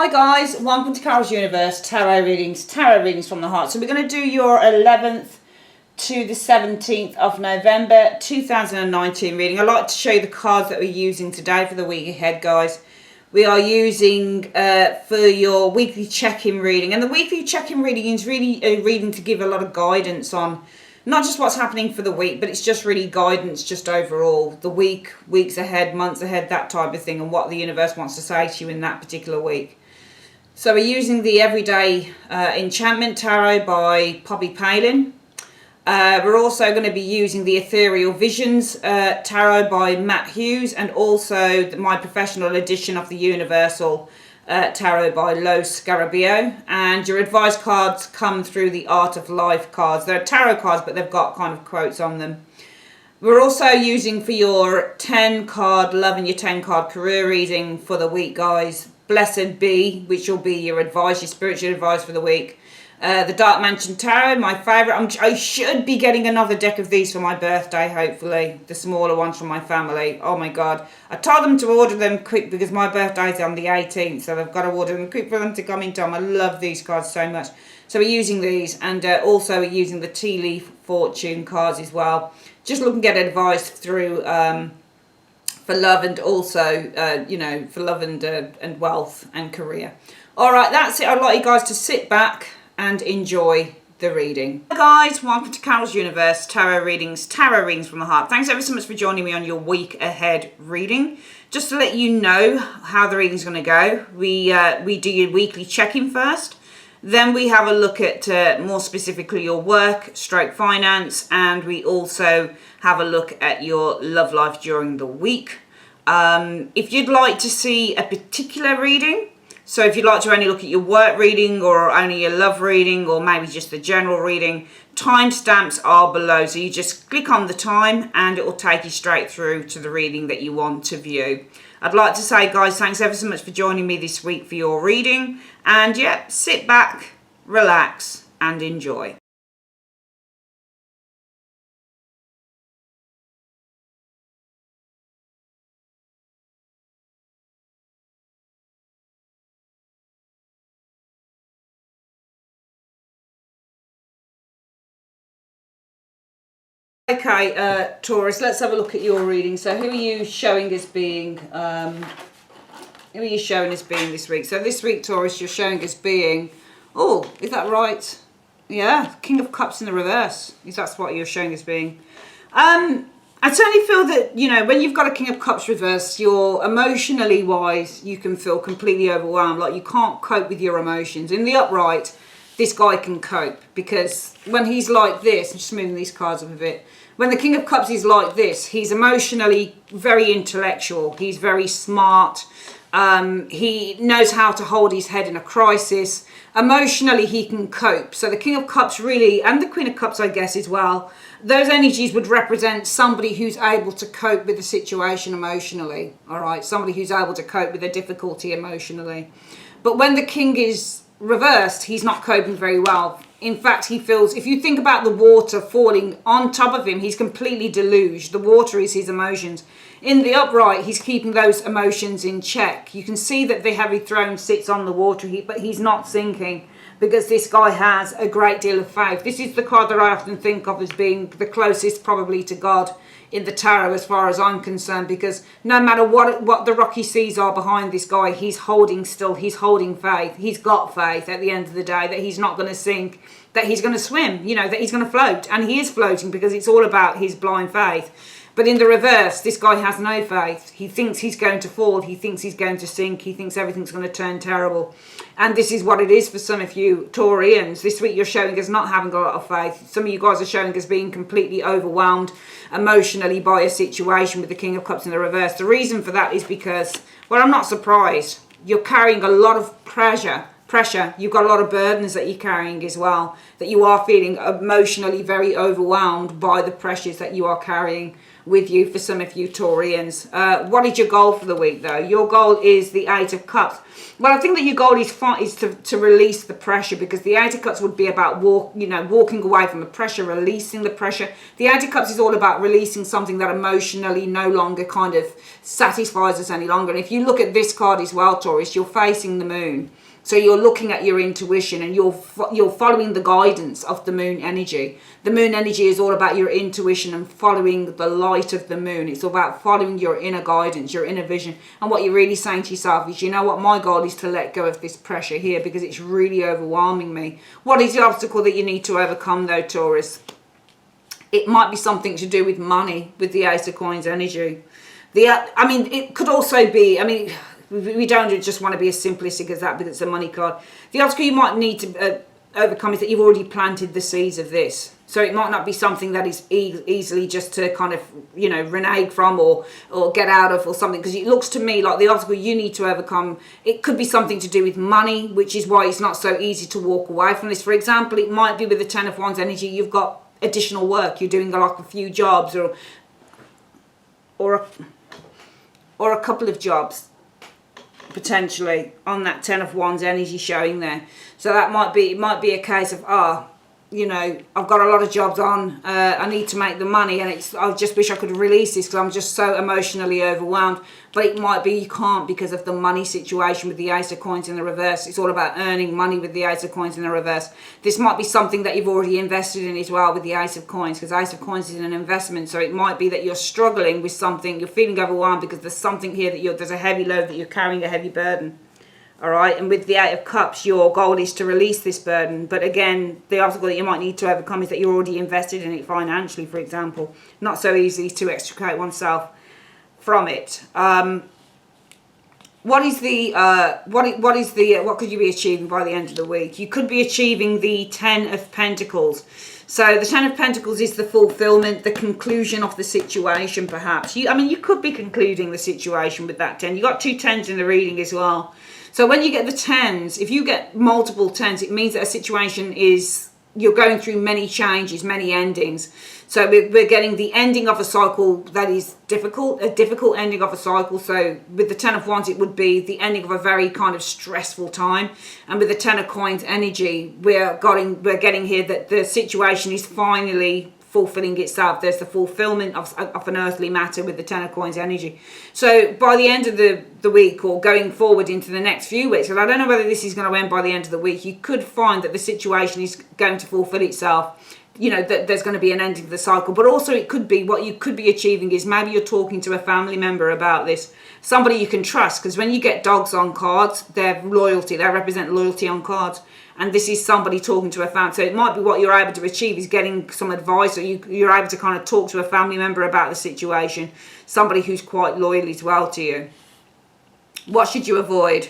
Hi guys, welcome to Carol's Universe, tarot readings from the heart. So we're going to do your 11th to the 17th of November 2019 reading. I'd like to show you the cards that we're using today for the week ahead, guys. We are using for your weekly check-in reading. And the weekly check-in reading is really a reading to give a lot of guidance on not just what's happening for the week, but it's just really guidance just overall. The week, weeks ahead, months ahead, that type of thing, and what the universe wants to say to you in that particular week. So we're using the Everyday Enchantment Tarot by Poppy Palin. We're also going to be using the Ethereal Visions Tarot by Matt Hughes, and also my professional edition of the Universal Tarot by Lo Scarabeo. And your advice cards come through the Art of Life cards. They're tarot cards, but they've got kind of quotes on them. We're also using for your 10 card love and your 10 card career reading for the week, guys, Blessed Be, which will be your advice, your spiritual advice for the week. The Dark Mansion Tarot, my favourite. I should be getting another deck of these for my birthday, hopefully. The smaller ones from my family. Oh my God. I told them to order them quick because my birthday's on the 18th, so I've got to order them quick for them to come in time. I love these cards so much. So we're using these, and also we're using the Tea Leaf Fortune cards as well. Just looking at advice through for love, and also, for love and wealth and career. All right, that's it. I'd like you guys to sit back and enjoy the reading. Hi guys, welcome to Carol's Universe, tarot readings from the heart. Thanks ever so much for joining me on your week ahead reading. Just to let you know how the reading's going to go, we do your weekly check-in first. Then we have a look at more specifically your work, stroke finance, and we also have a look at your love life during the week. If you'd like to see a particular reading, so if you'd like to only look at your work reading or only your love reading or maybe just the general reading, timestamps are below. So you just click on the time and it will take you straight through to the reading that you want to view. I'd like to say, guys, thanks ever so much for joining me this week for your reading. And yeah, sit back, relax and enjoy. Okay, Taurus, let's have a look at your reading. So who are you showing as being, this week? So this week, Taurus, you're showing as being, oh, is that right? Yeah, King of Cups in the reverse. Is that what you're showing as being? I certainly feel that, when you've got a King of Cups reverse, you're emotionally wise, you can feel completely overwhelmed, like you can't cope with your emotions. In the upright, this guy can cope, because when he's like this, I'm just moving these cards up a bit, when the King of Cups is like this, he's emotionally very intellectual, he's very smart, he knows how to hold his head in a crisis. Emotionally, he can cope. So the King of Cups really, and the Queen of Cups, I guess, as well, those energies would represent somebody who's able to cope with the situation emotionally, all right? Somebody who's able to cope with a difficulty emotionally. But when the King is reversed, he's not coping very well. In fact, he feels, if you think about the water falling on top of him, he's completely deluged. The water is his emotions. In the upright, he's keeping those emotions in check. You can see that the heavy throne sits on the water, but he's not sinking, because this guy has a great deal of faith. This is the card that I often think of as being the closest probably to God in the tarot as far as I'm concerned, because no matter what the rocky seas are behind this guy, he's holding still, he's holding faith. He's got faith at the end of the day that he's not going to sink, that he's going to swim, that he's going to float. And he is floating because it's all about his blind faith. But in the reverse, this guy has no faith. He thinks he's going to fall. He thinks he's going to sink. He thinks everything's going to turn terrible. And this is what it is for some of you Taurians. This week you're showing as not having a lot of faith. Some of you guys are showing as being completely overwhelmed emotionally by a situation with the King of Cups in the reverse. The reason for that is because, well, I'm not surprised. You're carrying a lot of pressure pressure. You've got a lot of burdens that you're carrying as well, that you are feeling emotionally very overwhelmed by the pressures that you are carrying with you for some of you Taurians. What is your goal for the week though? Your goal is the Eight of Cups. Well, I think that your goal is to release the pressure, because the Eight of Cups would be about walking away from the pressure, releasing the pressure. The Eight of Cups is all about releasing something that emotionally no longer kind of satisfies us any longer. And if you look at this card as well, Taurus, you're facing the moon. So you're looking at your intuition, and you're following the guidance of the moon energy. The moon energy is all about your intuition and following the light of the moon. It's all about following your inner guidance, your inner vision. And what you're really saying to yourself is, you know what, my goal is to let go of this pressure here because it's really overwhelming me. What is the obstacle that you need to overcome though, Taurus? It might be something to do with money, with the Ace of Coins energy. It could also be, we don't just want to be as simplistic as that because it's a money card. The obstacle you might need to overcome is that you've already planted the seeds of this. So it might not be something that is easily just to kind of, renege from or get out of or something. Because it looks to me like the obstacle you need to overcome, it could be something to do with money, which is why it's not so easy to walk away from this. For example, it might be with the Ten of Wands energy, you've got additional work. You're doing like a few jobs or a couple of jobs, potentially, on that Ten of Wands energy showing there. So that might be a case of, I've got a lot of jobs on, I need to make the money, and I just wish I could release this because I'm just so emotionally overwhelmed. But it might be you can't because of the money situation with the Ace of Coins in the reverse. It's all about earning money with the Ace of Coins in the reverse. This might be something that you've already invested in as well with the Ace of Coins, because Ace of Coins is an investment. So it might be that you're struggling with something, you're feeling overwhelmed because there's something here that there's a heavy load, that you're carrying a heavy burden. All right, and with the Eight of Cups, your goal is to release this burden. But again, the obstacle that you might need to overcome is that you're already invested in it financially, for example. Not so easy to extricate oneself from it. What could you be achieving by the end of the week? You could be achieving the Ten of Pentacles. So the Ten of Pentacles is the fulfillment, the conclusion of the situation, perhaps. You could be concluding the situation with that 10. You got 2 10s in the reading as well. So when you get the 10s, if you get multiple 10s, it means that a situation you're going through many changes, many endings. So we're getting the ending of a cycle that is difficult, a difficult ending of a cycle. So with the Ten of Wands, it would be the ending of a very kind of stressful time. And with the Ten of Coins energy, we're getting here that the situation is finally fulfilling itself. There's the fulfillment of an earthly matter with the Ten of Coins energy. So by the end of the week, or going forward into the next few weeks, and I don't know whether this is going to end by the end of the week, you could find that the situation is going to fulfill itself. That there's going to be an ending of the cycle. But also it could be, what you could be achieving is maybe you're talking to a family member about this, somebody you can trust, because when you get dogs on cards, they're loyalty, they represent loyalty on cards. And this is somebody talking to a family. So it might be what you're able to achieve is getting some advice, or you're able to kind of talk to a family member about the situation, somebody who's quite loyal as well to you. What should you avoid?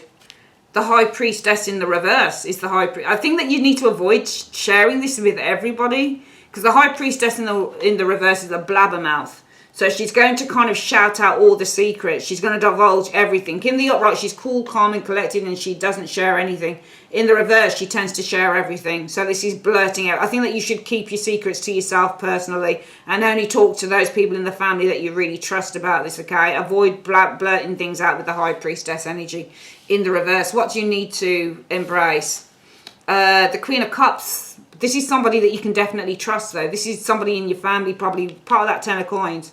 The High Priestess in the reverse is the High Priestess. I think that you need to avoid sharing this with everybody, because the High Priestess in the reverse is a blabbermouth. So she's going to kind of shout out all the secrets. She's going to divulge everything. In the upright, she's cool, calm, and collected, and she doesn't share anything. In the reverse, she tends to share everything. So this is blurting out. I think that you should keep your secrets to yourself personally, and only talk to those people in the family that you really trust about this, okay? Avoid blurting things out with the High Priestess energy in the reverse. What do you need to embrace? The Queen of Cups. This is somebody that you can definitely trust, though. This is somebody in your family, probably part of that Ten of Coins.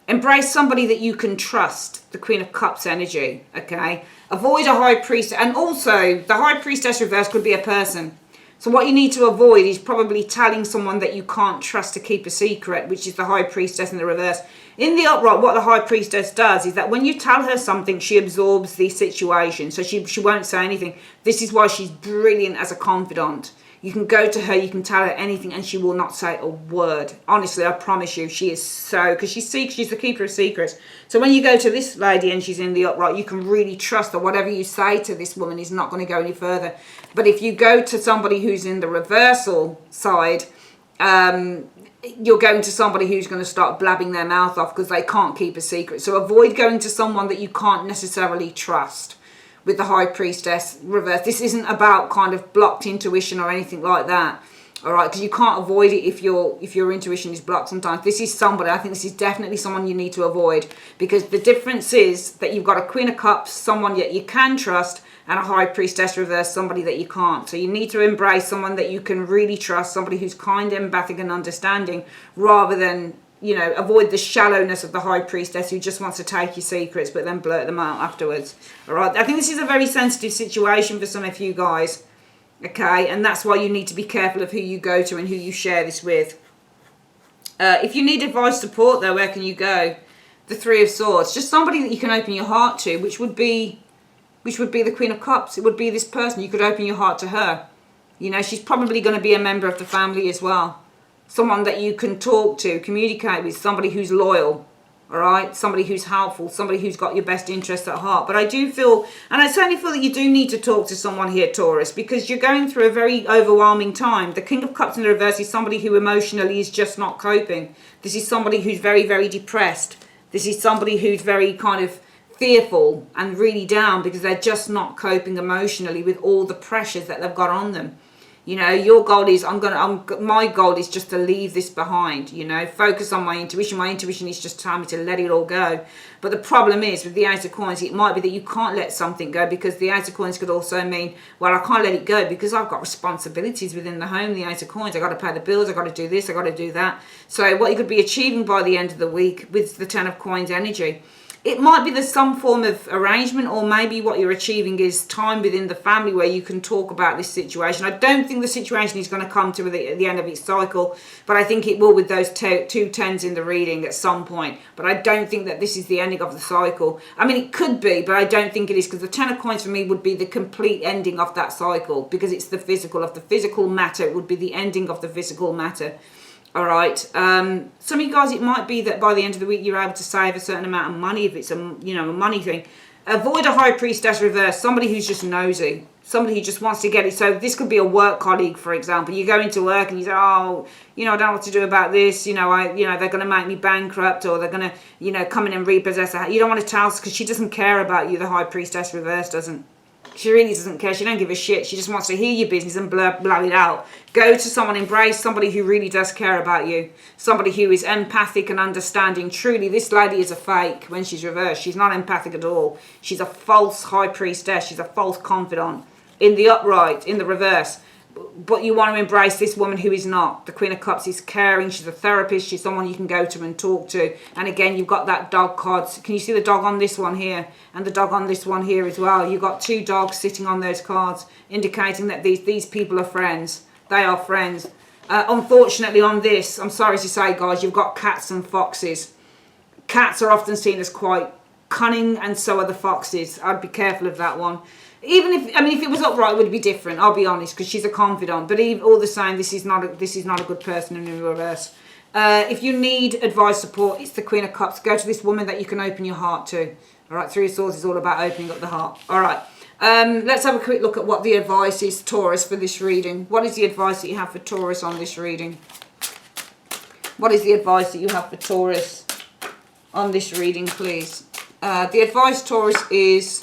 Embrace somebody that you can trust, the Queen of Cups energy, okay? Avoid a High Priestess. And also, the High Priestess reverse could be a person. So what you need to avoid is probably telling someone that you can't trust to keep a secret, which is the High Priestess in the reverse. In the upright, what the High Priestess does is that when you tell her something, she absorbs the situation. So she won't say anything. This is why she's brilliant as a confidant. You can go to her, you can tell her anything, and she will not say a word. Honestly, I promise you, she is so, because she's the keeper of secrets. So when you go to this lady and she's in the upright, you can really trust that whatever you say to this woman is not going to go any further. But if you go to somebody who's in the reversal side, you're going to somebody who's going to start blabbing their mouth off because they can't keep a secret. So avoid going to someone that you can't necessarily trust with the High Priestess reverse. This isn't about kind of blocked intuition or anything like that. All right, because you can't avoid it if your intuition is blocked sometimes. This is somebody, I think this is definitely someone you need to avoid, because the difference is that you've got a Queen of Cups, someone that you can trust, and a High Priestess reverse, somebody that you can't. So you need to embrace someone that you can really trust, somebody who's kind, empathic and understanding, rather than, you know, avoid the shallowness of the High Priestess who just wants to take your secrets but then blurt them out afterwards. All right, I think this is a very sensitive situation for some of you guys. Okay, and that's why you need to be careful of who you go to and who you share this with. If you need advice, support, though, where can you go? The Three of Swords. Just somebody that you can open your heart to, which would be the Queen of Cups. It would be this person. You could open your heart to her. You know, she's probably going to be a member of the family as well. Someone that you can talk to, communicate with, somebody who's loyal. All right, somebody who's helpful, somebody who's got your best interests at heart. But I do feel, and I certainly feel that you do need to talk to someone here, Taurus, because you're going through a very overwhelming time. The King of Cups in the reverse is somebody who emotionally is just not coping. This is somebody who's very, very depressed. This is somebody who's very kind of fearful and really down because they're just not coping emotionally with all the pressures that they've got on them. You know, your goal is, my goal is just to leave this behind, you know, focus on my intuition. My intuition is just telling me to let it all go. But the problem is with the Ace of Coins, it might be that you can't let something go, because the Ace of Coins could also mean, well, I can't let it go because I've got responsibilities within the home, the Ace of Coins. I've got to pay the bills, I've got to do this, I've got to do that. So what you could be achieving by the end of the week with the Ten of Coins energy, it might be there's some form of arrangement, or maybe what you're achieving is time within the family where you can talk about this situation. I don't think the situation is going to come to the end of its cycle, but I think it will with those two tens in the reading at some point. But I don't think that this is the ending of the cycle. I mean, it could be, but I don't think it is, because the Ten of Coins for me would be the complete ending of that cycle, because it's the physical of the physical matter. It would be the ending of the physical matter. All right. Some of you guys, it might be that by the end of the week you're able to save a certain amount of money if it's a money thing. Avoid a High Priestess reverse, somebody who's just nosy, somebody who just wants to get it. So this could be a work colleague, for example. You go into work and you say, oh, I don't know what to do about this. They're going to make me bankrupt, or they're going to, come in and repossess a house. You don't want to tell, because she doesn't care about you. The High Priestess reverse doesn't. She really doesn't care. She don't give a shit. She just wants to hear your business and blow it out. Go to someone, embrace somebody who really does care about you. Somebody who is empathic and understanding. Truly, this lady is a fake when she's reversed. She's not empathic at all. She's a false High Priestess. She's a false confidant. In the upright, in the reverse. But you want to embrace this woman who is not. The Queen of Cups is caring. She's a therapist. She's someone you can go to and talk to. And again, you've got that dog card. Can you see the dog on this one here? And the dog on this one here as well. You've got two dogs sitting on those cards, indicating that these people are friends. They are friends. Unfortunately on this, I'm sorry to say, guys, you've got cats and foxes. Cats are often seen as quite cunning, and so are the foxes. I'd be careful of that one. Even if it was upright, it would be different. I'll be honest, because she's a confidant. But all the same, this is not a good person in the reverse. If you need advice, support, it's the Queen of Cups. Go to this woman that you can open your heart to. All right, Three of Swords is all about opening up the heart. All right, let's have a quick look at what the advice is, Taurus, for this reading. What is the advice that you have for Taurus on this reading? What is the advice that you have for Taurus on this reading, please? The advice, Taurus, is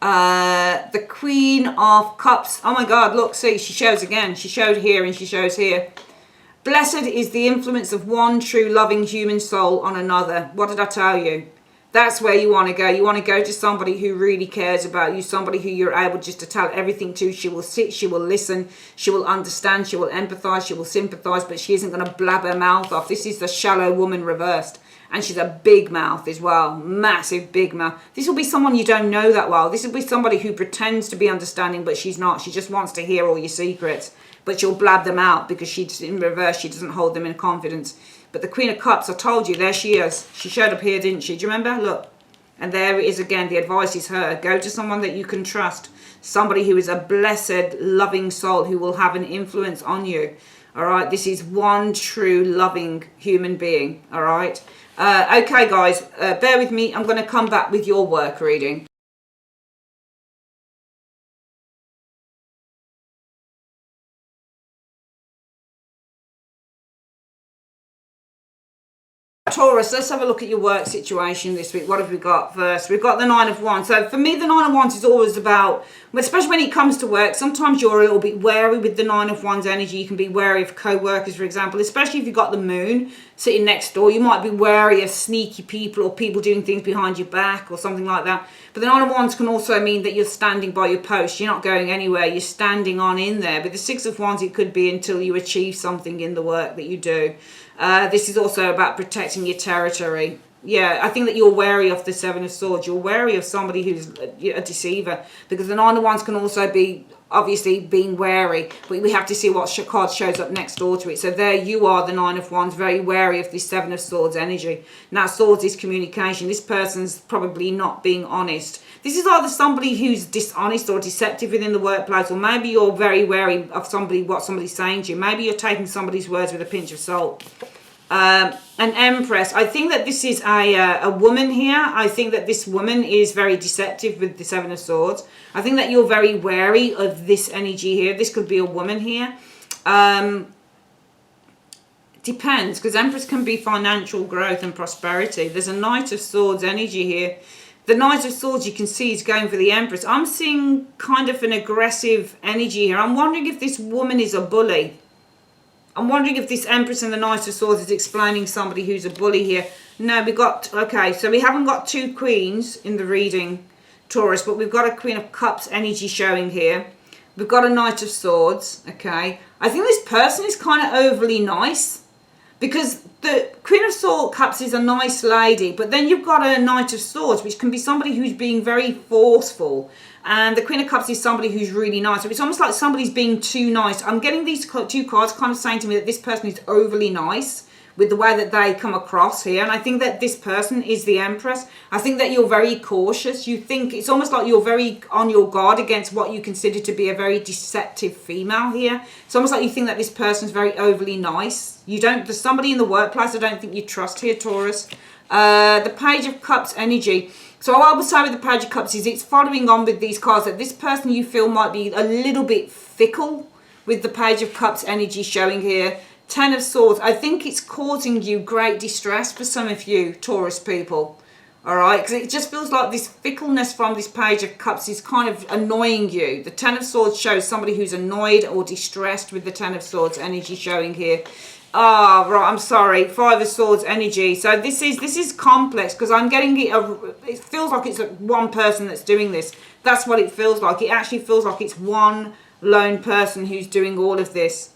the Queen of Cups. Oh my God, look, see, she shows again. She showed here and she shows here. Blessed is the influence of one true loving human soul on another. What did I tell you? That's where you want to go. You want to go to somebody who really cares about you, somebody who you're able just to tell everything to. She will sit, she will listen, she will understand, she will empathize, she will sympathize, but she isn't going to blab her mouth off. This is the shallow woman reversed. And she's a big mouth as well. Massive big mouth. This will be someone you don't know that well. This will be somebody who pretends to be understanding, but she's not. She just wants to hear all your secrets. But she'll blab them out because she's in reverse. She doesn't hold them in confidence. But the Queen of Cups, I told you, there she is. She showed up here, didn't she? Do you remember? Look. And there it is again. The advice is her. Go to someone that you can trust. Somebody who is a blessed, loving soul who will have an influence on you. All right? This is one true, loving human being. All right? Okay, guys, bear with me. I'm going to come back with your work reading. Taurus, let's have a look at your work situation this week. What have we got first? We've got the Nine of Wands. So for me, the Nine of Wands is always about, especially when it comes to work, sometimes you're a little bit wary with the Nine of Wands energy. You can be wary of co-workers, for example, especially if you've got the moon sitting next door. You might be wary of sneaky people or people doing things behind your back or something like that. But the Nine of Wands can also mean that you're standing by your post. You're not going anywhere. You're standing on in there. With the Six of Wands, it could be until you achieve something in the work that you do. This is also about protecting your territory. Yeah, I think that you're wary of the Seven of Swords. You're wary of somebody who's a deceiver, because the Nine of Wands can also be obviously being wary, but we have to see what card shows up next door to it. So there you are, the Nine of Wands, very wary of this Seven of Swords energy. Now, Swords is communication. This person's probably not being honest. This is either somebody who's dishonest or deceptive within the workplace, or maybe you're very wary of what somebody's saying to you. Maybe you're taking somebody's words with a pinch of salt. An Empress. I think that this is a woman here. I think that this woman is very deceptive with the Seven of Swords. I think that you're very wary of this energy here. This could be a woman here. Depends, because Empress can be financial growth and prosperity. There's a Knight of Swords energy here. The Knight of Swords, you can see, is going for the Empress. I'm seeing kind of an aggressive energy here. I'm wondering if this woman is a bully. I'm wondering if this Empress and the Knight of Swords is explaining somebody who's a bully here. No, we got, okay, so we haven't got two queens in the reading, Taurus, but we've got a Queen of Cups energy showing here. We've got a Knight of Swords, okay. I think this person is kind of overly nice, because the Queen of Cups is a nice lady, but then you've got a Knight of Swords, which can be somebody who's being very forceful. And the Queen of Cups is somebody who's really nice. So it's almost like somebody's being too nice. I'm getting these two cards kind of saying to me that this person is overly nice with the way that they come across here. And I think that this person is the Empress. I think that you're very cautious. You think it's almost like you're very on your guard against what you consider to be a very deceptive female here. It's almost like you think that this person's very overly nice. There's somebody in the workplace I don't think you trust here, Taurus. The Page of Cups energy. So what I would say with the Page of Cups is it's following on with these cards that this person you feel might be a little bit fickle with the Page of Cups energy showing here. Ten of Swords. I think it's causing you great distress for some of you Taurus people. Alright, because it just feels like this fickleness from this Page of Cups is kind of annoying you. The Ten of Swords shows somebody who's annoyed or distressed with the Ten of Swords energy showing here. Ah, right, I'm sorry. Five of Swords energy. So this is complex, because I'm getting it. It feels like it's one person that's doing this. That's what it feels like. It actually feels like it's one lone person who's doing all of this.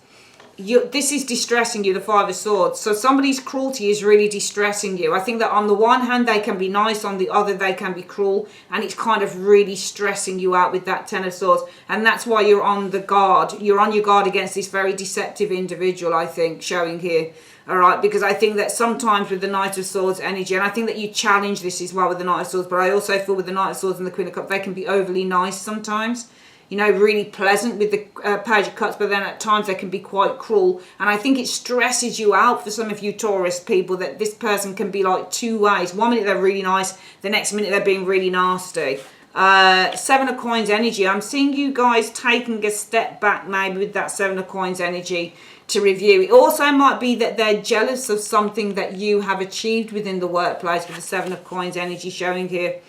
This is distressing you, the Five of Swords. So somebody's cruelty is really distressing you. I think that on the one hand they can be nice, on the other they can be cruel, and it's kind of really stressing you out with that Ten of Swords. And that's why you're on the guard. You're on your guard against this very deceptive individual, I think, showing here. All right, because I think that sometimes with the Knight of Swords energy, and I think that you challenge this as well with the Knight of Swords, but I also feel with the Knight of Swords and the Queen of Cups, they can be overly nice sometimes. You know, really pleasant with the Page of Cups, but then at times they can be quite cruel. And I think it stresses you out for some of you Taurus people that this person can be like two ways. One minute they're really nice, the next minute they're being really nasty. Seven of Coins energy. I'm seeing you guys taking a step back maybe with that Seven of Coins energy to review. It also might be that they're jealous of something that you have achieved within the workplace with the Seven of Coins energy showing here.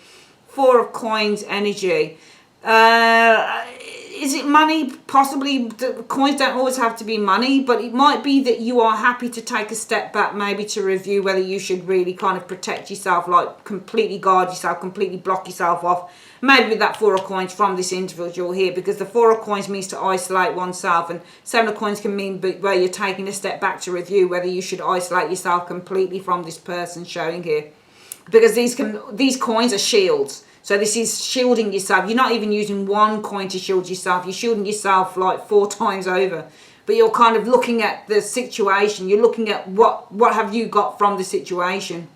Four of Coins energy. Is it money? Possibly. The coins don't always have to be money, but it might be that you are happy to take a step back, maybe to review whether you should really kind of protect yourself, like completely guard yourself, completely block yourself off. Maybe with that Four of Coins from this individual here, because the Four of Coins means to isolate oneself, and Seven of Coins can mean where you're taking a step back to review whether you should isolate yourself completely from this person showing here, because these coins are shields. So this is shielding yourself. You're not even using one coin to shield yourself. You're shielding yourself like 4 times over. But you're kind of looking at the situation. You're looking at what have you got from the situation.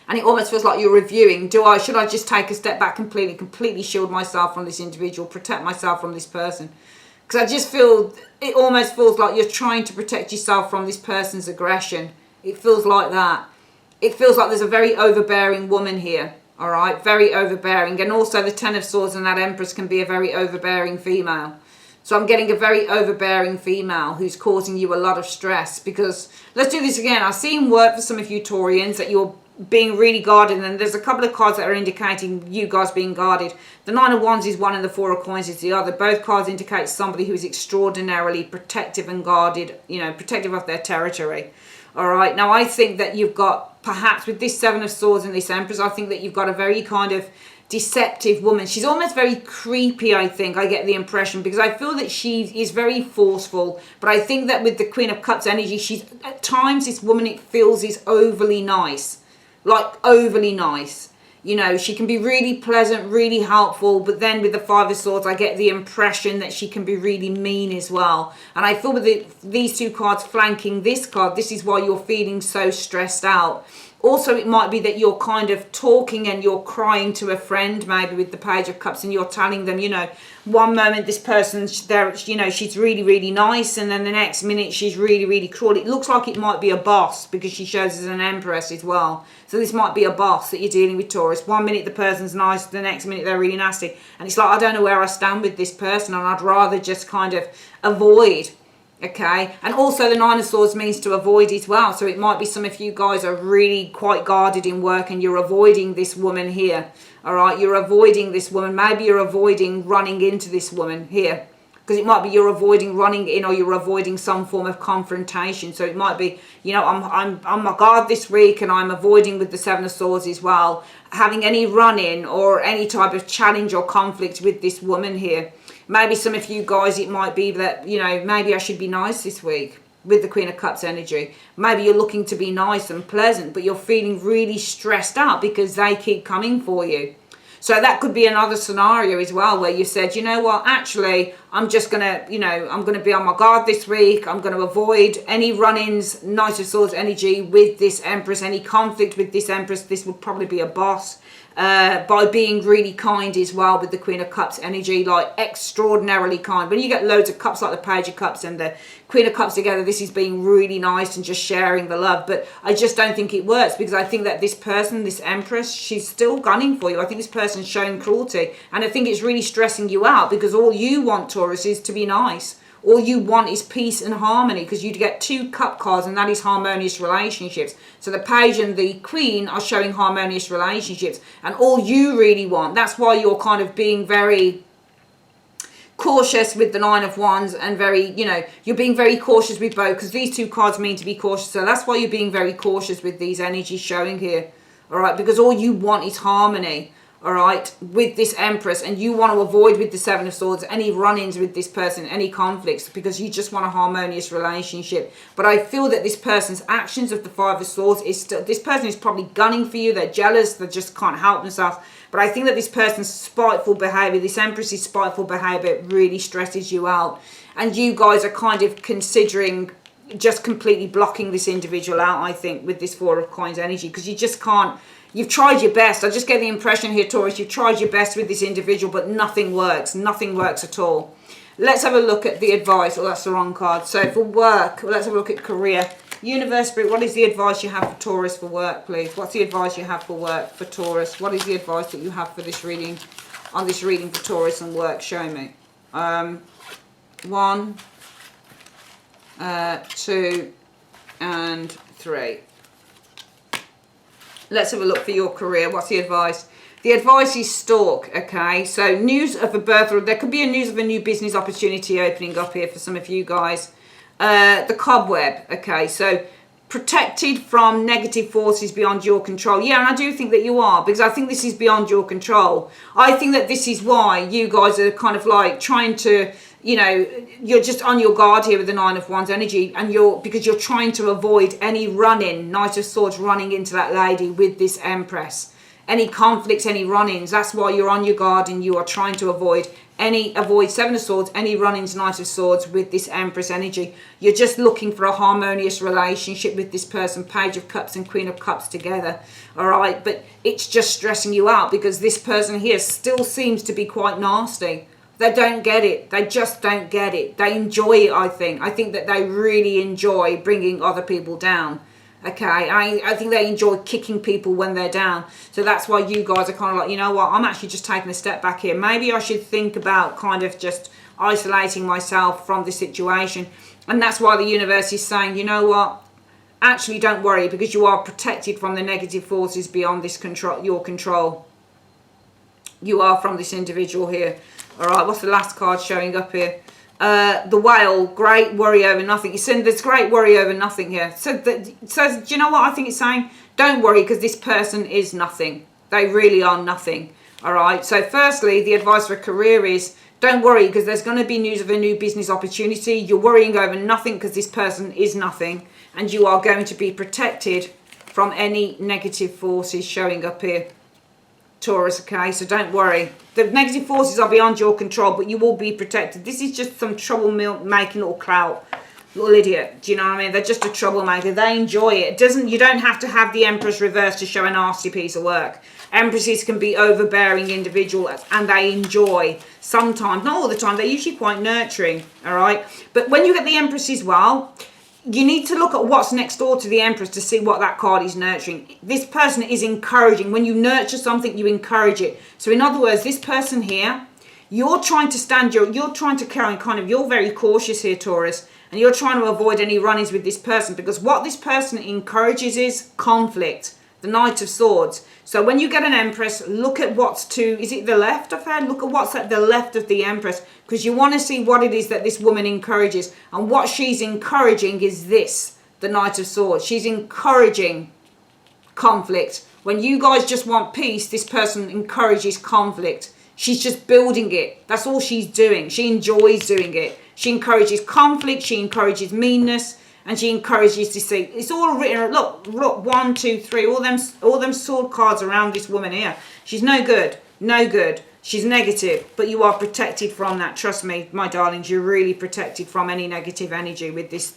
And it almost feels like you're reviewing. Should I just take a step back completely shield myself from this individual, protect myself from this person? Because I just feel, it almost feels like you're trying to protect yourself from this person's aggression. It feels like that. It feels like there's a very overbearing woman here. All right, very overbearing. And also the Ten of Swords and that Empress can be a very overbearing female. So I'm getting a very overbearing female who's causing you a lot of stress, because let's do this again. I've seen work for some of you Taurians that you're being really guarded, and there's a couple of cards that are indicating you guys being guarded. The Nine of Wands is one and the Four of Coins is the other. Both cards indicate somebody who is extraordinarily protective and guarded, you know, protective of their territory. All right. Now, I think that you've got, perhaps with this Seven of Swords and this Empress, I think that you've got a very kind of deceptive woman. She's almost very creepy, I think. I get the impression, because I feel that she is very forceful. But I think that with the Queen of Cups energy, she's, at times, this woman, it feels, is overly nice. Like, overly nice. You know, she can be really pleasant, really helpful, but then with the Five of Swords, I get the impression that she can be really mean as well. And I feel with these two cards flanking this card, this is why you're feeling so stressed out. Also, it might be that you're kind of talking and you're crying to a friend, maybe with the Page of Cups, and you're telling them, you know, one moment this person's there, you know, she's really, really nice, and then the next minute she's really, really cruel. It looks like it might be a boss, because she shows as an Empress as well. So this might be a boss that you're dealing with, Taurus. One minute the person's nice, the next minute they're really nasty. And it's like, I don't know where I stand with this person, and I'd rather just kind of avoid. Okay, and also the Nine of Swords means to avoid as well. So it might be some of you guys are really quite guarded in work, and you're avoiding this woman here. All right, you're avoiding this woman. Maybe you're avoiding running into this woman here, because it might be you're avoiding running in, or you're avoiding some form of confrontation. So it might be, you know, I'm on my guard this week, and I'm avoiding with the Seven of Swords as well, having any run-in or any type of challenge or conflict with this woman here. Maybe some of you guys, it might be that, you know, maybe I should be nice this week with the Queen of Cups energy. Maybe you're looking to be nice and pleasant, but you're feeling really stressed out because they keep coming for you. So that could be another scenario as well, where you said, you know what, actually, I'm just going to, you know, I'm going to be on my guard this week. I'm going to avoid any run-ins, Knight of Swords energy with this Empress, any conflict with this Empress. This would probably be a boss. By being really kind as well with the Queen of Cups energy, like extraordinarily kind. When you get loads of cups like the Page of Cups and the Queen of Cups together, this is being really nice and just sharing the love. But I just don't think it works, because I think that this person, this Empress, she's still gunning for you. I think this person's showing cruelty, and I think it's really stressing you out, because all you want, Taurus, is to be nice. All you want is peace and harmony, because you get two cup cards, and that is harmonious relationships. So the Page and the Queen are showing harmonious relationships, and all you really want. That's why you're kind of being very cautious with the Nine of Wands, and very, you know, you're being very cautious with both, because these two cards mean to be cautious. So that's why you're being very cautious with these energies showing here. All right, because all you want is harmony. All right, with this Empress, and you want to avoid with the Seven of Swords any run-ins with this person, any conflicts, because you just want a harmonious relationship. But I feel that this person's actions of the Five of Swords is still, this person is probably gunning for you. They're jealous, they just can't help themselves. But I think that this person's spiteful behavior, this Empress's spiteful behavior, really stresses you out, and you guys are kind of considering just completely blocking this individual out, I think, with this Four of Coins energy, because you just can't. You've tried your best. I just get the impression here, Taurus, you've tried your best with this individual, but nothing works. Nothing works at all. Let's have a look at the advice. Oh, that's the wrong card. So for work, well, let's have a look at career. Universe, Spirit, what is the advice you have for Taurus for work, please? What's the advice you have for work for Taurus? What is the advice that you have for this reading, on this reading for Taurus and work? Show me. 1, 2, and 3. Let's have a look for your career. What's the advice? The advice is stalk, okay? So news of a birth, or there could be a news of a new business opportunity opening up here for some of you guys. The cobweb, okay? So protected from negative forces beyond your control. Yeah, and I do think that you are, because I think this is beyond your control. I think that this is why you guys are kind of like trying to, you know, you're just on your guard here with the Nine of Wands energy, and because you're trying to avoid any run-in, Knight of Swords running into that lady with this Empress. Any conflicts, any run-ins, that's why you're on your guard, and you are trying to avoid Seven of Swords, any run-ins, Knight of Swords with this Empress energy. You're just looking for a harmonious relationship with this person, Page of Cups and Queen of Cups together, all right? But it's just stressing you out, because this person here still seems to be quite nasty. They don't get it. They just don't get it. They enjoy it, I think. I think that they really enjoy bringing other people down. Okay, I think they enjoy kicking people when they're down. So that's why you guys are kind of like, you know what, I'm actually just taking a step back here. Maybe I should think about kind of just isolating myself from the situation. And that's why the universe is saying, you know what? Actually, don't worry, because you are protected from the negative forces beyond this control, your control. You are from this individual here. All right, what's the last card showing up here? The whale, great worry over nothing. It's saying there's great worry over nothing here. So do you know what I think it's saying? Don't worry, because this person is nothing. They really are nothing. All right. So firstly, the advice for career is don't worry, because there's going to be news of a new business opportunity. You're worrying over nothing because this person is nothing, and you are going to be protected from any negative forces showing up here, Taurus. Okay, so don't worry. The negative forces are beyond your control, but you will be protected. This is just some troublemaking little clout, little idiot. Do you know what I mean? They're just a troublemaker. They enjoy it. You don't have to have the Empress reversed to show a nasty piece of work. Empresses can be overbearing individuals, and they enjoy sometimes, not all the time. They're usually quite nurturing. All right, but when you get the Empress as well, you need to look at what's next door to the Empress to see what that card is nurturing. This person is encouraging. When you nurture something, you encourage it. So in other words, this person here, you're trying to you're trying to carry kind of, you're very cautious here, Taurus, and you're trying to avoid any run-ins with this person, because what this person encourages is conflict. The Knight of Swords. So when you get an Empress, look at what's is it the left of her? Look at what's at the left of the Empress, because you want to see what it is that this woman encourages. And what she's encouraging is this, the Knight of Swords. She's encouraging conflict. When you guys just want peace, this person encourages conflict. She's just building it. That's all she's doing. She enjoys doing it. She encourages conflict. She encourages meanness. And she encourages deceit. It's all written. Look, 1, 2, 3. All them sword cards around this woman here. She's no good. No good. She's negative. But you are protected from that. Trust me, my darlings. You're really protected from any negative energy with this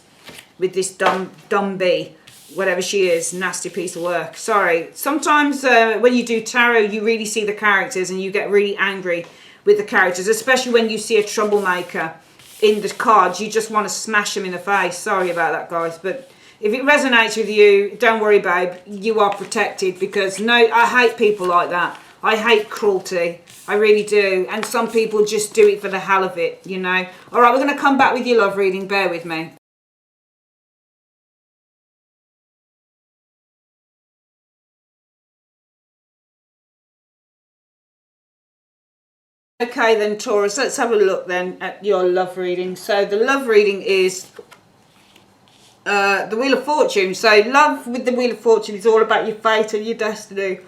dumb bee, whatever she is. Nasty piece of work. Sorry. Sometimes when you do tarot, you really see the characters, and you get really angry with the characters, especially when you see a troublemaker in the cards. You just want to smash them in the face. Sorry about that, guys, but if it resonates with you, don't worry, babe. You are protected, because I hate people like that. I hate cruelty. I really do. And some people just do it for the hell of it, you know. All right, we're going to come back with your love reading. Bear with me. Okay then, Taurus, let's have a look then at your love reading. So the love reading is the Wheel of Fortune. So love with the Wheel of Fortune is all about your fate and your destiny.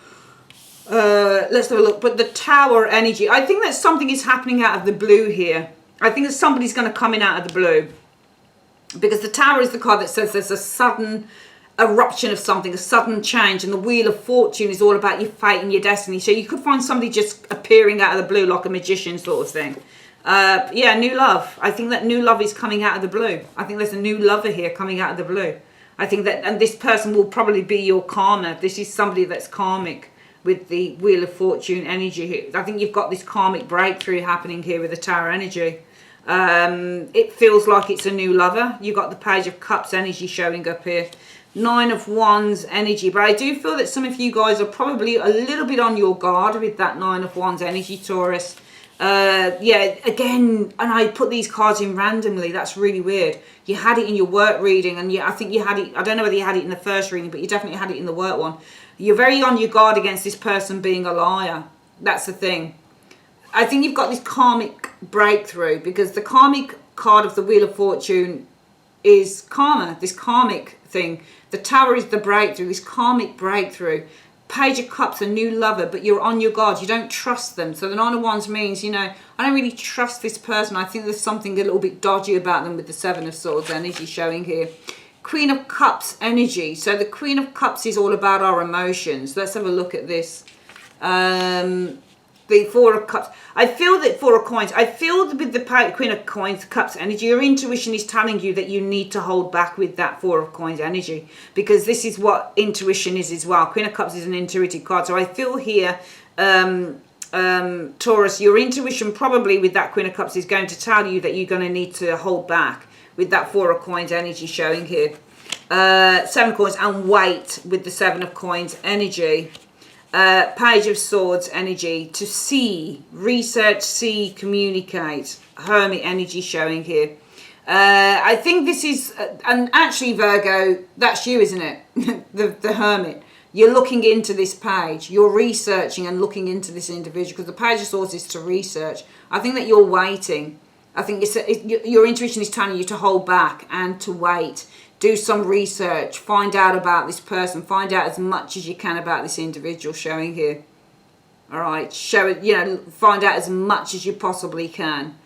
Let's have a look. But the Tower energy, I think that something is happening out of the blue here. I think that somebody's going to come in out of the blue, because the Tower is the card that says there's a sudden eruption of something, a sudden change, and the Wheel of Fortune is all about your fate and your destiny. So you could find somebody just appearing out of the blue like a magician sort of thing. Yeah, new love. I think that new love is coming out of the blue. I think there's a new lover here coming out of the blue. I think that, and this person will probably be your karma. This is somebody that's karmic with the Wheel of Fortune energy here. I think you've got this karmic breakthrough happening here with the Tower energy. It feels like it's a new lover. You've got the Page of Cups energy showing up here. 9 of Wands energy, but I do feel that some of you guys are probably a little bit on your guard with that 9 of Wands energy, Taurus. Yeah, again, and I put these cards in randomly. That's really weird. You had it in your work reading, and yeah, I think you had it, I don't know whether you had it in the first reading, but you definitely had it in the work one. You're very on your guard against this person being a liar. That's the thing. I think you've got this karmic breakthrough, because the karmic card of the Wheel of Fortune is karma, this karmic thing. The Tower is the breakthrough, this karmic breakthrough. Page of Cups, a new lover, but you're on your guard. You don't trust them. So the 9 of Wands means, you know, I don't really trust this person. I think there's something a little bit dodgy about them with the 7 of Swords energy showing here. Queen of Cups energy. So the Queen of Cups is all about our emotions. Let's have a look at this. The 4 of Cups. I feel that 4 of Coins. I feel that with the Queen of Cups energy, your intuition is telling you that you need to hold back with that 4 of Coins energy, because this is what intuition is as well. Queen of Cups is an intuitive card. So I feel here, Taurus, your intuition probably with that Queen of Cups is going to tell you that you're going to need to hold back with that 4 of Coins energy showing here. 7 of Coins, and wait with the 7 of Coins energy. Page of Swords energy, to see, research, see, communicate. Hermit energy showing here. I think this is, and actually Virgo, that's you, isn't it? the Hermit. You're looking into this page. You're researching and looking into this individual, because the Page of Swords is to research. I think that you're waiting. I think your intuition is telling you to hold back and to wait. Do some research. Find out about this person. Find out as much as you can about this individual showing here. All right. Show it, find out as much as you possibly can.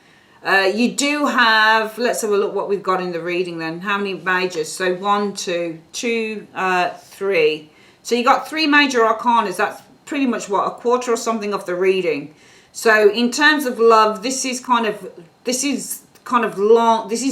You do have, let's have a look what we've got in the reading then. How many majors? So 1, 2, 3. So you got 3 major arcanas. That's pretty much what, a quarter or something of the reading. So in terms of love, this is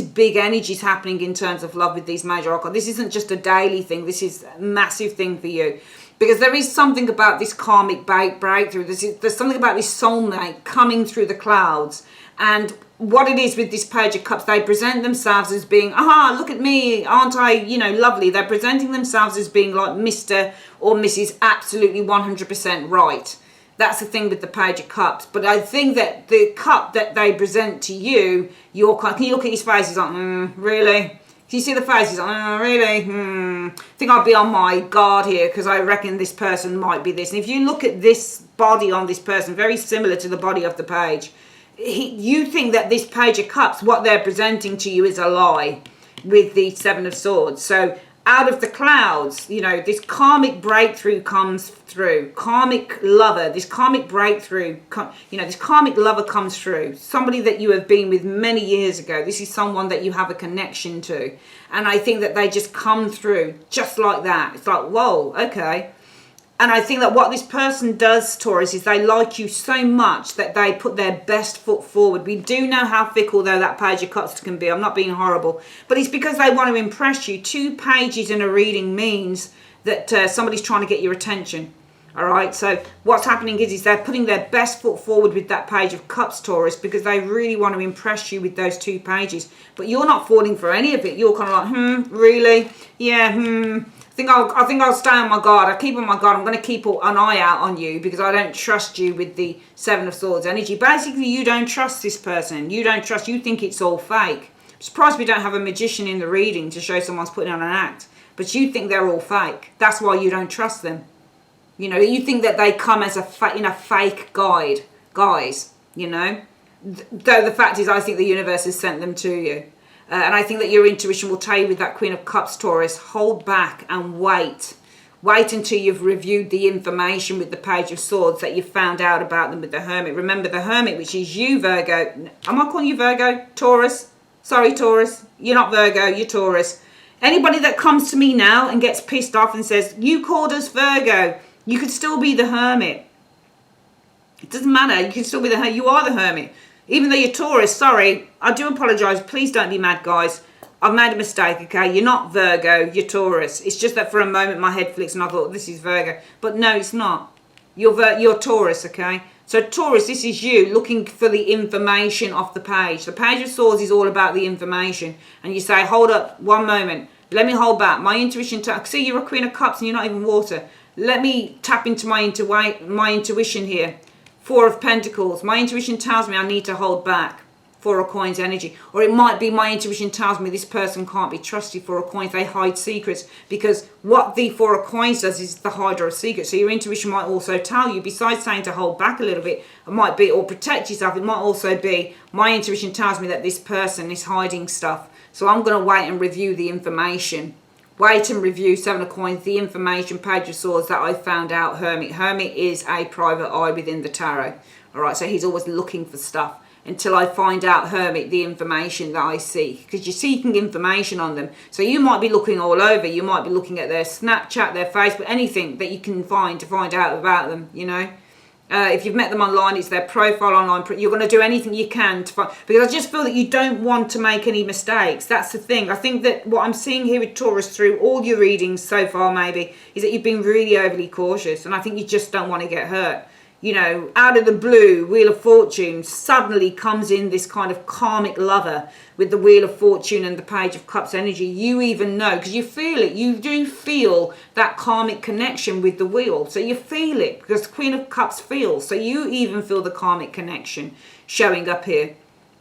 big energies happening in terms of love with these major arcana. This isn't just a daily thing. This is a massive thing for you. Because there is something about this karmic breakthrough. There's something about this soulmate coming through the clouds. And what it is with this Page of Cups, they present themselves as being, aha, look at me, aren't I, lovely. They're presenting themselves as being like Mr. or Mrs. absolutely 100% right. That's the thing with the Page of Cups. But I think that the cup that they present to you, can you look at his face? He's like, really? Can you see the face? He's like, really? I think I'll be on my guard here, because I reckon this person might be this. And if you look at this body on this person, very similar to the body of the page, you think that this Page of Cups, what they're presenting to you is a lie with the Seven of Swords. So out of the clouds, this karmic breakthrough comes through. Karmic lover, this karmic breakthrough, this karmic lover comes through. Somebody that you have been with many years ago. This is someone that you have a connection to. And I think that they just come through just like that. It's like, whoa, okay. And I think that what this person does, Taurus, is they like you so much that they put their best foot forward. We do know how fickle, though, that Page of Cups can be. I'm not being horrible. But it's because they want to impress you. 2 pages in a reading means that somebody's trying to get your attention. All right? So what's happening is they're putting their best foot forward with that Page of Cups, Taurus, because they really want to impress you with those 2 pages. But you're not falling for any of it. You're kind of like, really? Yeah, I think I'll stay on my guard. I keep on my guard. I'm going to keep an eye out on you because I don't trust you with the Seven of Swords energy. Basically, you don't trust this person. You think it's all fake. I'm surprised we don't have a magician in the reading to show someone's putting on an act. But you think they're all fake. That's why you don't trust them. You think that they come as in a fake guise, Though the fact is, I think the universe has sent them to you. And I think that your intuition will tell you with that Queen of Cups, Taurus, hold back and wait. Wait until you've reviewed the information with the Page of Swords that you've found out about them with the Hermit. Remember the Hermit, which is you, Virgo. Am I calling you Virgo? Taurus? Sorry, Taurus. You're not Virgo, you're Taurus. Anybody that comes to me now and gets pissed off and says, you called us Virgo, you could still be the Hermit. It doesn't matter. You can still be the Hermit. You are the Hermit. Even though you're Taurus, sorry, I do apologise. Please don't be mad, guys. I've made a mistake, okay? You're not Virgo, you're Taurus. It's just that for a moment my head flicks and I thought, this is Virgo. But no, it's not. You're Taurus, okay? So Taurus, this is you looking for the information off the page. The Page of Swords is all about the information. And you say, hold up, one moment. Let me hold back. My intuition, see, you're a Queen of Cups and you're not even water. Let me tap into my intuition here. 4 of Pentacles. My intuition tells me I need to hold back. 4 of Coins energy. Or it might be my intuition tells me this person can't be trusted. 4 of Coins, they hide secrets. Because what the 4 of Coins does is the hider of secrets. So your intuition might also tell you, besides saying to hold back a little bit, it might be, or protect yourself, it might also be, my intuition tells me that this person is hiding stuff. So I'm going to wait and review the information. Wait and review 7 of Coins, the information, Page of Swords that I found out. Hermit. Hermit is a private eye within the tarot. All right, so he's always looking for stuff until I find out, Hermit, the information that I seek. Because you're seeking information on them. So you might be looking all over. You might be looking at their Snapchat, their Facebook, anything that you can find to find out about them, If you've met them online, it's their profile online. You're going to do anything you can to find, because I just feel that you don't want to make any mistakes. That's the thing. I think that what I'm seeing here with Taurus through all your readings so far maybe is that you've been really overly cautious, and I think you just don't want to get hurt. you know, out of the blue, Wheel of Fortune, suddenly comes in this kind of karmic lover with the Wheel of Fortune and the Page of Cups energy. You even know, because you feel it, you do feel that karmic connection with the wheel. So you feel it, because the Queen of Cups feels. So you even feel the karmic connection showing up here.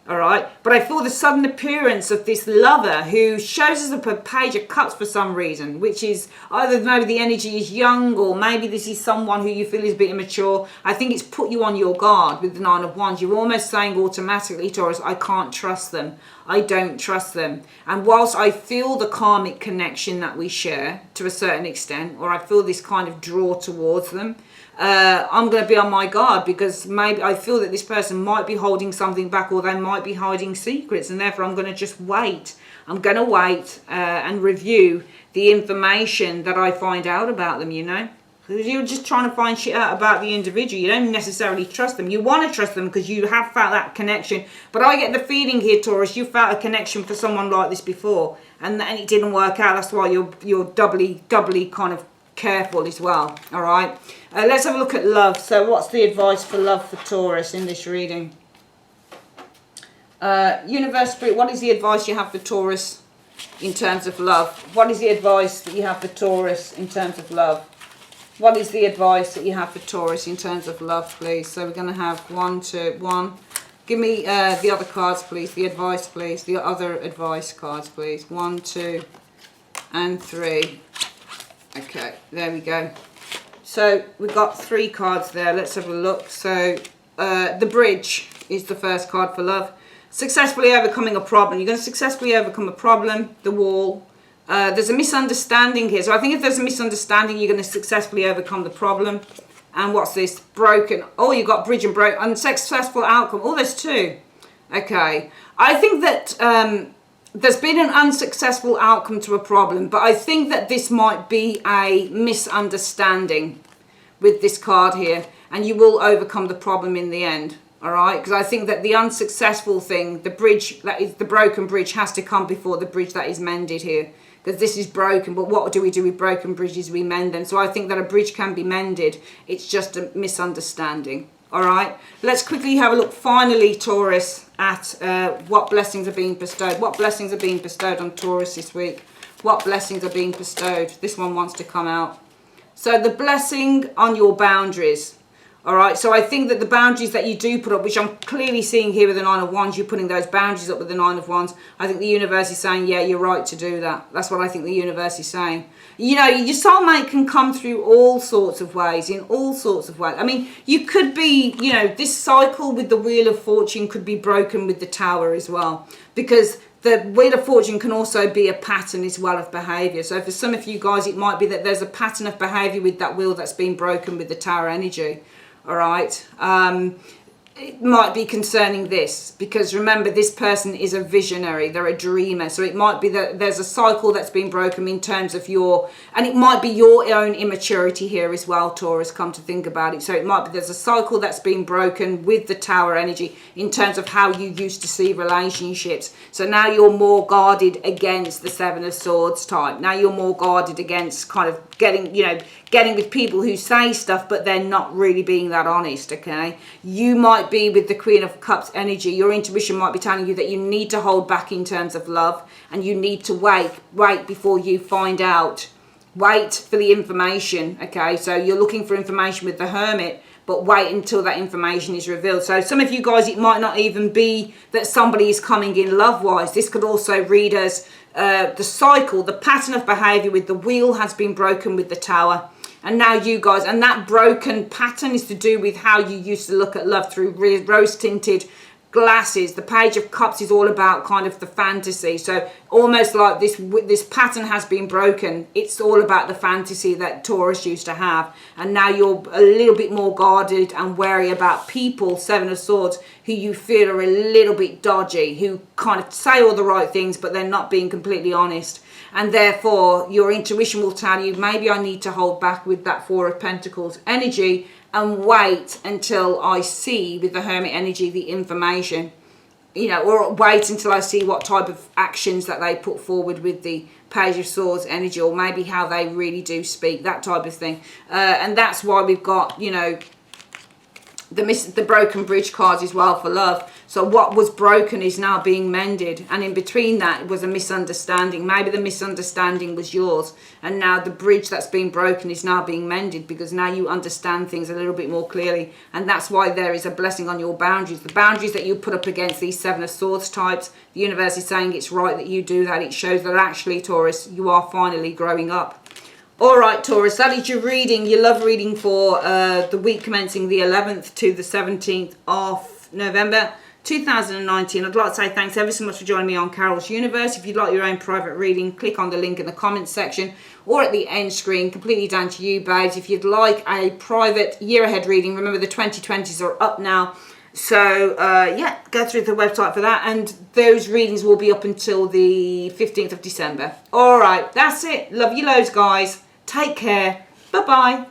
All right, but I feel the sudden appearance of this lover who shows us up a Page of Cups for some reason, which is either maybe the energy is young, or maybe this is someone who you feel is a bit immature. I think it's put you on your guard with the Nine of Wands. You're almost saying automatically, Taurus, I can't trust them. I don't trust them. And whilst I feel the karmic connection that we share to a certain extent, or I feel this kind of draw towards them, I'm going to be on my guard, because maybe I feel that this person might be holding something back, or they might be hiding secrets, and therefore I'm going to just wait. I'm going to wait and review the information that I find out about them, you know. Because you're just trying to find shit out about the individual. You don't necessarily trust them. You want to trust them because you have felt that connection. But I get the feeling here, Taurus, you felt a connection for someone like this before, and it didn't work out. That's why you're doubly kind of careful as well. All right, let's have a look at love. So what's the advice for love for Taurus in this reading? Universe, Spirit, what is the advice you have for Taurus in terms of love? What is the advice that you have for Taurus in terms of love? What is the advice that you have for Taurus in terms of love, please? So we're going to have 1, 2, 1. Give me the other cards, please. The advice, please. The other advice cards, please. 1, 2, and 3. Okay, there we go. So we've got 3 cards there. Let's have a look. So the Bridge is the first card for love. Successfully overcoming a problem. You're going to successfully overcome a problem. The Wall. There's a misunderstanding here. So I think if there's a misunderstanding, you're going to successfully overcome the problem. And what's this? Broken. Oh, you've got Bridge and Broken. Unsuccessful outcome. Oh, there's 2. Okay. I think that there's been an unsuccessful outcome to a problem, but I think that this might be a misunderstanding with this card here, and you will overcome the problem in the end. All right, because I think that the unsuccessful thing, the bridge, that is the broken bridge, has to come before the bridge that is mended here. Because this is broken, but what do we do with broken bridges? We mend them. So I think that a bridge can be mended. It's just a misunderstanding. All right, let's quickly have a look finally, Taurus, at what blessings are being bestowed. What blessings are being bestowed on Taurus this week? What blessings are being bestowed? This one wants to come out. So the blessing on your boundaries. All right, so I think that the boundaries that you do put up, which I'm clearly seeing here with the Nine of Wands, you're putting those boundaries up with the Nine of Wands. I think the universe is saying, yeah, you're right to do that. That's what I think the universe is saying. You know, your soulmate can come through all sorts of ways, in all sorts of ways. I mean, you could be, you know, this cycle with the Wheel of Fortune could be broken with the Tower as well. Because the Wheel of Fortune can also be a pattern as well of behaviour. So for some of you guys, it might be that there's a pattern of behaviour with that wheel that's been broken with the Tower energy. All right, it might be concerning this, because remember, this person is a visionary, they're a dreamer. So it might be that there's a cycle that's been broken in terms of and it might be your own immaturity here as well, Taurus, come to think about it. So it might be there's a cycle that's been broken with the Tower energy in terms of how you used to see relationships. So now you're more guarded against the Seven of Swords type. Now you're more guarded against kind of getting with people who say stuff, but they're not really being that honest, okay? You might be with the Queen of Cups energy. Your intuition might be telling you that you need to hold back in terms of love, and you need to wait before you find out. Wait for the information, okay? So you're looking for information with the Hermit, but wait until that information is revealed. So some of you guys, it might not even be that somebody is coming in love-wise. This could also read as the cycle, the pattern of behaviour with the wheel has been broken with the Tower. And now you guys, and that broken pattern is to do with how you used to look at love through rose-tinted glasses. The Page of Cups is all about kind of the fantasy. So almost like this pattern has been broken. It's all about the fantasy that Taurus used to have. And now you're a little bit more guarded and wary about people, Seven of Swords, who you feel are a little bit dodgy, who kind of say all the right things, but they're not being completely honest. And therefore, your intuition will tell you, maybe I need to hold back with that Four of Pentacles energy and wait until I see with the Hermit energy the information, you know, or wait until I see what type of actions that they put forward with the Page of Swords energy, or maybe how they really do speak, that type of thing. And that's why we've got, you know, the broken bridge cards as well for love. So what was broken is now being mended, and in between that was a misunderstanding. Maybe the misunderstanding was yours, and now the bridge that's been broken is now being mended, because now you understand things a little bit more clearly, and that's why there is a blessing on your boundaries. The boundaries that you put up against these Seven of Swords types, the universe is saying it's right that you do that. It shows that actually, Taurus, you are finally growing up. All right, Taurus, that is your reading, your love reading for the week commencing the 11th to the 17th of November 2019. I'd like to say thanks ever so much for joining me on Carol's Universe. If you'd like your own private reading, click on the link in the comments section or at the end screen. Completely down to you, babes. If you'd like a private year ahead reading, remember the 2020s are up now. So, yeah, go through the website for that. And those readings will be up until the 15th of December. All right, that's it. Love you loads, guys. Take care. Bye-bye.